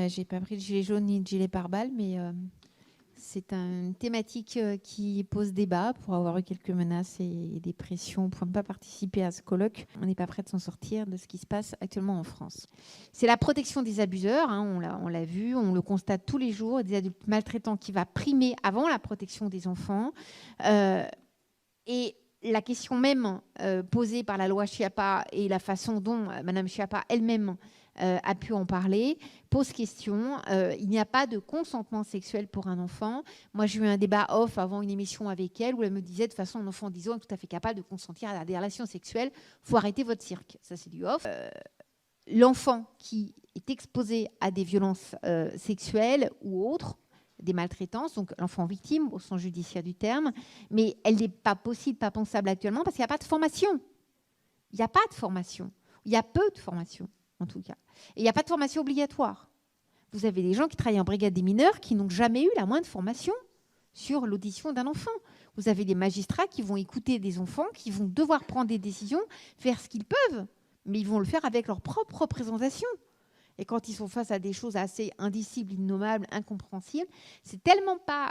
j'ai pas pris de gilet jaune ni de gilet pare-balles, mais c'est une thématique qui pose débat pour avoir eu quelques menaces et des pressions pour ne pas participer à ce colloque. On n'est pas prêt de s'en sortir de ce qui se passe actuellement en France. C'est la protection des abuseurs, hein, on l'a vu, on le constate tous les jours, des adultes maltraitants qui va primer avant la protection des enfants. Et la question même posée par la loi Schiappa et la façon dont Mme Schiappa elle-même a pu en parler, pose question. Il n'y a pas de consentement sexuel pour un enfant. Moi, j'ai eu un débat off avant une émission avec elle où elle me disait de toute façon, un enfant de 10 ans est tout à fait capable de consentir à des relations sexuelles. Il faut arrêter votre cirque. Ça, c'est du off. L'enfant qui est exposé à des violences sexuelles ou autres, des maltraitances, donc l'enfant victime au sens judiciaire du terme, mais elle n'est pas possible, pas pensable actuellement parce qu'il n'y a pas de formation. Il n'y a pas de formation. Il y a peu de formation, en tout cas. Et il n'y a pas de formation obligatoire. Vous avez des gens qui travaillent en brigade des mineurs qui n'ont jamais eu la moindre formation sur l'audition d'un enfant. Vous avez des magistrats qui vont écouter des enfants, qui vont devoir prendre des décisions, faire ce qu'ils peuvent, mais ils vont le faire avec leur propre représentation. Et quand ils sont face à des choses assez indicibles, innommables, incompréhensibles, c'est tellement pas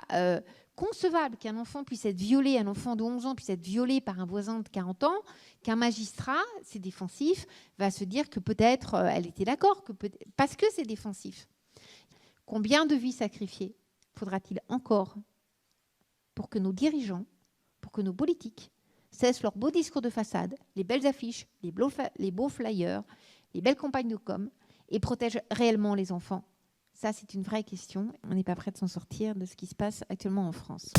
concevable qu'un enfant puisse être violé, un enfant de 11 ans puisse être violé par un voisin de 40 ans, qu'un magistrat, c'est défensif, va se dire que peut-être elle était d'accord, parce que c'est défensif. Combien de vies sacrifiées faudra-t-il encore pour que nos dirigeants, pour que nos politiques cessent leurs beaux discours de façade, les belles affiches, les beaux flyers, les belles campagnes de com', et protège réellement les enfants? Ça, c'est une vraie question. On n'est pas prêt de s'en sortir de ce qui se passe actuellement en France.